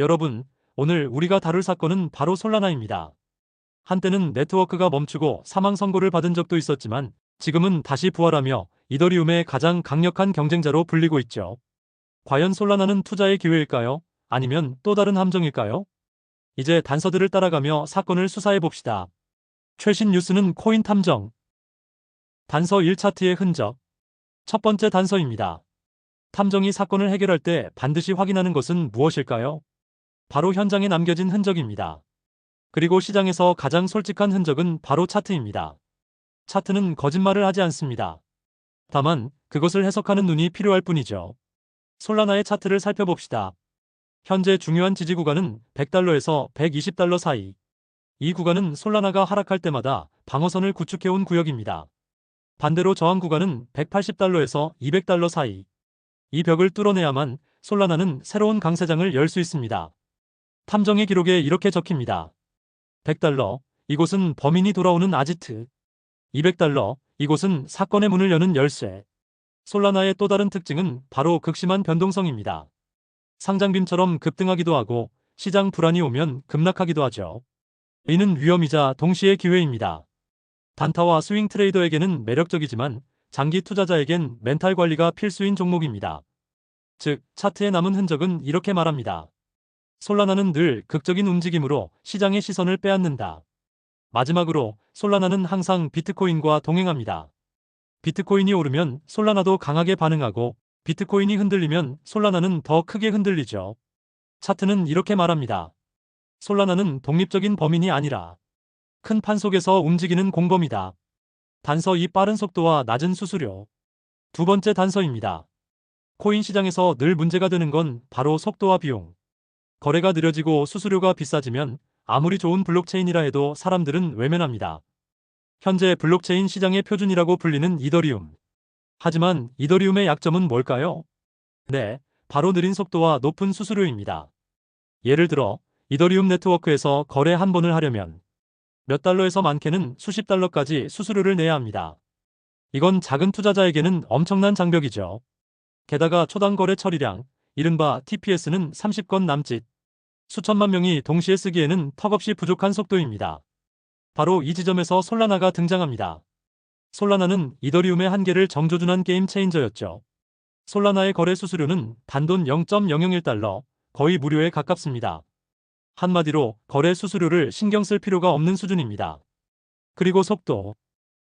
여러분, 오늘 우리가 다룰 사건은 바로 솔라나입니다. 한때는 네트워크가 멈추고 사망 선고를 받은 적도 있었지만 지금은 다시 부활하며 이더리움의 가장 강력한 경쟁자로 불리고 있죠. 과연 솔라나는 투자의 기회일까요? 아니면 또 다른 함정일까요? 이제 단서들을 따라가며 사건을 수사해 봅시다. 최신 뉴스는 코인 탐정. 단서 1차트의 흔적. 첫 번째 단서입니다. 탐정이 사건을 해결할 때 반드시 확인하는 것은 무엇일까요? 바로 현장에 남겨진 흔적입니다. 그리고 시장에서 가장 솔직한 흔적은 바로 차트입니다. 차트는 거짓말을 하지 않습니다. 다만 그것을 해석하는 눈이 필요할 뿐이죠. 솔라나의 차트를 살펴봅시다. 현재 중요한 지지 구간은 100달러에서 120달러 사이. 이 구간은 솔라나가 하락할 때마다 방어선을 구축해온 구역입니다. 반대로 저항 구간은 180달러에서 200달러 사이. 이 벽을 뚫어내야만 솔라나는 새로운 강세장을 열 수 있습니다. 탐정의 기록에 이렇게 적힙니다. 100달러, 이곳은 범인이 돌아오는 아지트. 200달러, 이곳은 사건의 문을 여는 열쇠. 솔라나의 또 다른 특징은 바로 극심한 변동성입니다. 상장빔처럼 급등하기도 하고 시장 불안이 오면 급락하기도 하죠. 이는 위험이자 동시에 기회입니다. 단타와 스윙 트레이더에게는 매력적이지만 장기 투자자에겐 멘탈 관리가 필수인 종목입니다. 즉, 차트에 남은 흔적은 이렇게 말합니다. 솔라나는 늘 극적인 움직임으로 시장의 시선을 빼앗는다. 마지막으로 솔라나는 항상 비트코인과 동행합니다. 비트코인이 오르면 솔라나도 강하게 반응하고 비트코인이 흔들리면 솔라나는 더 크게 흔들리죠. 차트는 이렇게 말합니다. 솔라나는 독립적인 범인이 아니라 큰 판 속에서 움직이는 공범이다. 단서 2. 빠른 속도와 낮은 수수료. 두 번째 단서입니다. 코인 시장에서 늘 문제가 되는 건 바로 속도와 비용. 거래가 느려지고 수수료가 비싸지면 아무리 좋은 블록체인이라 해도 사람들은 외면합니다. 현재 블록체인 시장의 표준이라고 불리는 이더리움. 하지만 이더리움의 약점은 뭘까요? 네, 바로 느린 속도와 높은 수수료입니다. 예를 들어 이더리움 네트워크에서 거래 한 번을 하려면 몇 달러에서 많게는 수십 달러까지 수수료를 내야 합니다. 이건 작은 투자자에게는 엄청난 장벽이죠. 게다가 초당 거래 처리량, 이른바 TPS는 30건 남짓. 수천만 명이 동시에 쓰기에는 턱없이 부족한 속도입니다. 바로 이 지점에서 솔라나가 등장합니다. 솔라나는 이더리움의 한계를 정조준한 게임 체인저였죠. 솔라나의 거래 수수료는 단돈 0.001달러, 거의 무료에 가깝습니다. 한마디로 거래 수수료를 신경 쓸 필요가 없는 수준입니다. 그리고 속도.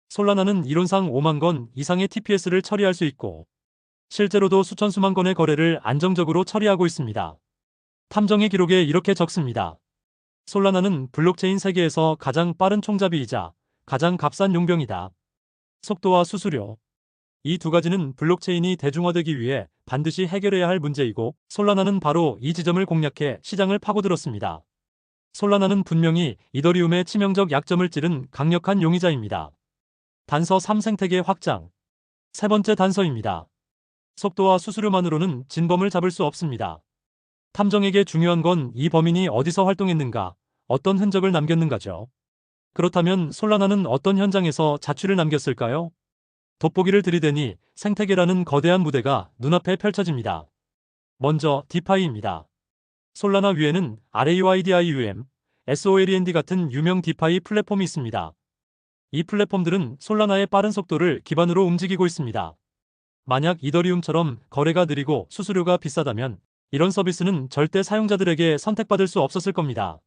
솔라나는 이론상 5만 건 이상의 TPS를 처리할 수 있고 실제로도 수천 수만 건의 거래를 안정적으로 처리하고 있습니다. 탐정의 기록에 이렇게 적습니다. 솔라나는 블록체인 세계에서 가장 빠른 총잡이이자 가장 값싼 용병이다. 속도와 수수료. 이 두 가지는 블록체인이 대중화되기 위해 반드시 해결해야 할 문제이고 솔라나는 바로 이 지점을 공략해 시장을 파고들었습니다. 솔라나는 분명히 이더리움의 치명적 약점을 찌른 강력한 용의자입니다. 단서 3. 생태계 확장. 세 번째 단서입니다. 속도와 수수료만으로는 진범을 잡을 수 없습니다. 탐정에게 중요한 건 이 범인이 어디서 활동했는가, 어떤 흔적을 남겼는가죠. 그렇다면 솔라나는 어떤 현장에서 자취를 남겼을까요? 돋보기를 들이대니 생태계라는 거대한 무대가 눈앞에 펼쳐집니다. 먼저 디파이입니다. 솔라나 위에는 RAYDIUM, SOLEND 같은 유명 디파이 플랫폼이 있습니다. 이 플랫폼들은 솔라나의 빠른 속도를 기반으로 움직이고 있습니다. 만약 이더리움처럼 거래가 느리고 수수료가 비싸다면 이런 서비스는 절대 사용자들에게 선택받을 수 없었을 겁니다.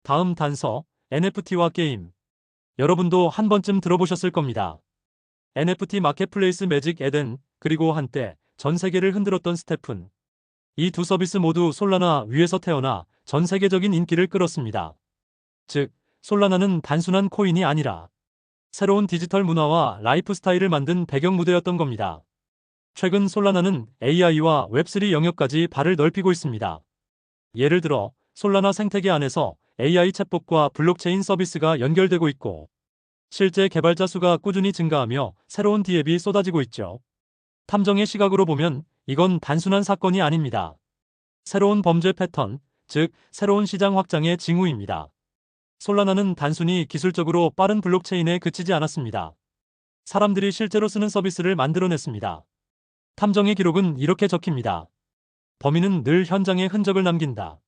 다음 단서, NFT와 게임. 여러분도 한 번쯤 들어보셨을 겁니다. NFT 마켓플레이스 매직 에덴, 그리고 한때 전 세계를 흔들었던 스테픈. 이 두 서비스 모두 솔라나 위에서 태어나 전 세계적인 인기를 끌었습니다. 즉, 솔라나는 단순한 코인이 아니라 새로운 디지털 문화와 라이프 스타일을 만든 배경 무대였던 겁니다. 최근 솔라나는 AI와 웹3 영역까지 발을 넓히고 있습니다. 예를 들어 솔라나 생태계 안에서 AI 챗봇과 블록체인 서비스가 연결되고 있고 실제 개발자 수가 꾸준히 증가하며 새로운 디앱이 쏟아지고 있죠. 탐정의 시각으로 보면 이건 단순한 사건이 아닙니다. 새로운 범죄 패턴, 즉 새로운 시장 확장의 징후입니다. 솔라나는 단순히 기술적으로 빠른 블록체인에 그치지 않았습니다. 사람들이 실제로 쓰는 서비스를 만들어냈습니다. 탐정의 기록은 이렇게 적힙니다. 범인은 늘 현장에 흔적을 남긴다.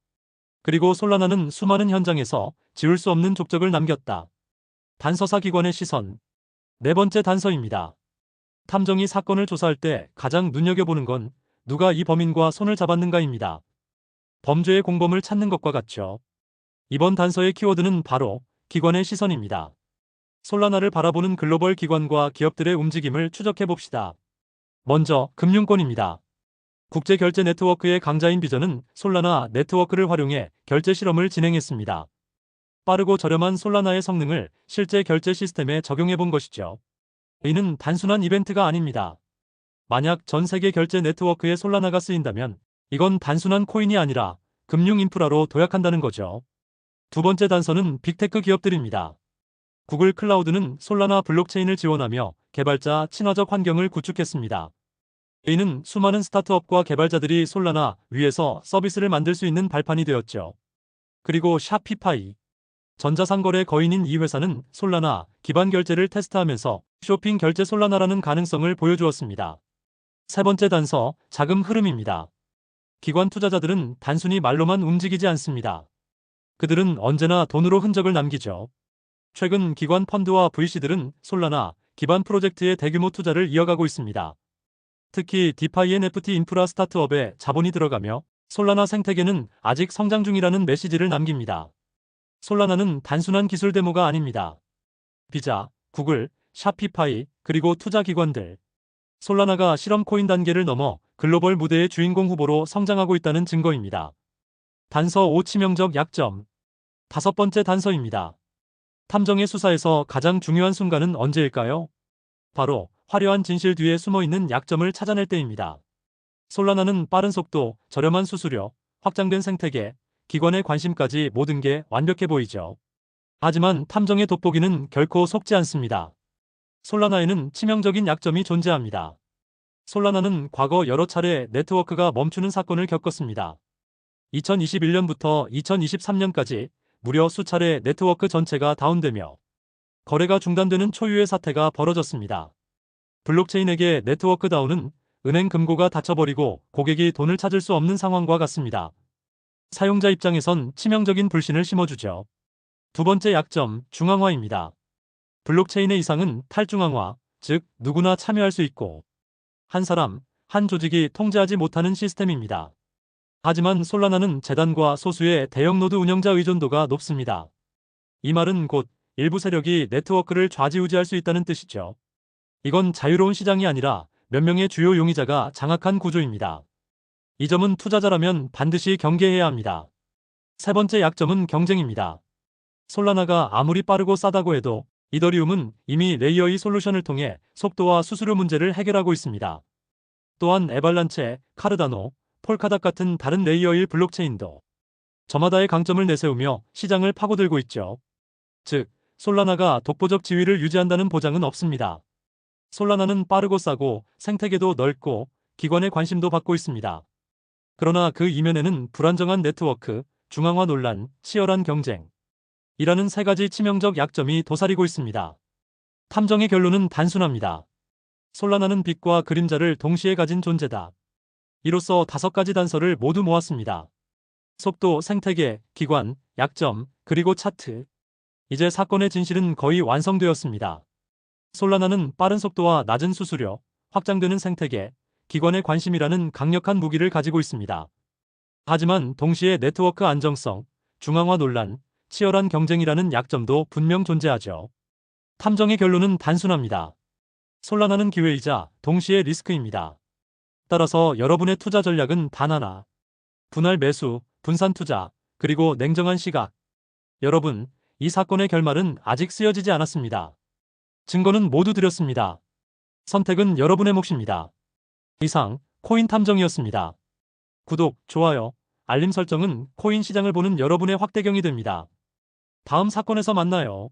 그리고 솔라나는 수많은 현장에서 지울 수 없는 족적을 남겼다. 단서사 기관의 시선. 네 번째 단서입니다. 탐정이 사건을 조사할 때 가장 눈여겨보는 건 누가 이 범인과 손을 잡았는가입니다. 범죄의 공범을 찾는 것과 같죠. 이번 단서의 키워드는 바로 기관의 시선입니다. 솔라나를 바라보는 글로벌 기관과 기업들의 움직임을 추적해 봅시다. 먼저 금융권입니다. 국제결제 네트워크의 강자인 비전은 솔라나 네트워크를 활용해 결제 실험을 진행했습니다. 빠르고 저렴한 솔라나의 성능을 실제 결제 시스템에 적용해 본 것이죠. 이는 단순한 이벤트가 아닙니다. 만약 전 세계 결제 네트워크에 솔라나가 쓰인다면 이건 단순한 코인이 아니라 금융 인프라로 도약한다는 거죠. 두 번째 단서는 빅테크 기업들입니다. 구글 클라우드는 솔라나 블록체인을 지원하며 개발자 친화적 환경을 구축했습니다. 이는 수많은 스타트업과 개발자들이 솔라나 위에서 서비스를 만들 수 있는 발판이 되었죠. 그리고 샤피파이, 전자상거래 거인인 이 회사는 솔라나 기반 결제를 테스트하면서 쇼핑 결제 솔라나라는 가능성을 보여주었습니다. 세 번째 단서, 자금 흐름입니다. 기관 투자자들은 단순히 말로만 움직이지 않습니다. 그들은 언제나 돈으로 흔적을 남기죠. 최근 기관 펀드와 VC들은 솔라나 기반 프로젝트의 대규모 투자를 이어가고 있습니다. 특히 디파이 NFT 인프라 스타트업에 자본이 들어가며 솔라나 생태계는 아직 성장 중이라는 메시지를 남깁니다. 솔라나는 단순한 기술 데모가 아닙니다. 비자, 구글, 샤피파이, 그리고 투자 기관들. 솔라나가 실험 코인 단계를 넘어 글로벌 무대의 주인공 후보로 성장하고 있다는 증거입니다. 단서 5 치명적 약점. 다섯 번째 단서입니다. 탐정의 수사에서 가장 중요한 순간은 언제일까요? 바로 화려한 진실 뒤에 숨어있는 약점을 찾아낼 때입니다. 솔라나는 빠른 속도, 저렴한 수수료, 확장된 생태계, 기관의 관심까지 모든 게 완벽해 보이죠. 하지만 탐정의 돋보기는 결코 속지 않습니다. 솔라나에는 치명적인 약점이 존재합니다. 솔라나는 과거 여러 차례 네트워크가 멈추는 사건을 겪었습니다. 2021년부터 2023년까지 무려 수차례 네트워크 전체가 다운되며 거래가 중단되는 초유의 사태가 벌어졌습니다. 블록체인에게 네트워크 다운은 은행 금고가 닫혀버리고 고객이 돈을 찾을 수 없는 상황과 같습니다. 사용자 입장에선 치명적인 불신을 심어주죠. 두 번째 약점, 중앙화입니다. 블록체인의 이상은 탈중앙화, 즉 누구나 참여할 수 있고 한 사람, 한 조직이 통제하지 못하는 시스템입니다. 하지만 솔라나는 재단과 소수의 대형 노드 운영자 의존도가 높습니다. 이 말은 곧 일부 세력이 네트워크를 좌지우지할 수 있다는 뜻이죠. 이건 자유로운 시장이 아니라 몇 명의 주요 용의자가 장악한 구조입니다. 이 점은 투자자라면 반드시 경계해야 합니다. 세 번째 약점은 경쟁입니다. 솔라나가 아무리 빠르고 싸다고 해도 이더리움은 이미 레이어 2 솔루션을 통해 속도와 수수료 문제를 해결하고 있습니다. 또한 에발란체, 카르다노, 폴카닷 같은 다른 레이어 1 블록체인도 저마다의 강점을 내세우며 시장을 파고들고 있죠. 즉, 솔라나가 독보적 지위를 유지한다는 보장은 없습니다. 솔라나는 빠르고 싸고 생태계도 넓고 기관의 관심도 받고 있습니다. 그러나 그 이면에는 불안정한 네트워크, 중앙화 논란, 치열한 경쟁 이라는 세 가지 치명적 약점이 도사리고 있습니다. 탐정의 결론은 단순합니다. 솔라나는 빛과 그림자를 동시에 가진 존재다. 이로써 5가지 단서를 모두 모았습니다. 속도, 생태계, 기관, 약점, 그리고 차트. 이제 사건의 진실은 거의 완성되었습니다. 솔라나는 빠른 속도와 낮은 수수료, 확장되는 생태계, 기관의 관심이라는 강력한 무기를 가지고 있습니다. 하지만 동시에 네트워크 안정성, 중앙화 논란, 치열한 경쟁이라는 약점도 분명 존재하죠. 탐정의 결론은 단순합니다. 솔라나는 기회이자 동시에 리스크입니다. 따라서 여러분의 투자 전략은 단 하나. 분할 매수, 분산 투자, 그리고 냉정한 시각. 여러분, 이 사건의 결말은 아직 쓰여지지 않았습니다. 증거는 모두 드렸습니다. 선택은 여러분의 몫입니다. 이상 코인 탐정이었습니다. 구독, 좋아요, 알림 설정은 코인 시장을 보는 여러분의 확대경이 됩니다. 다음 사건에서 만나요.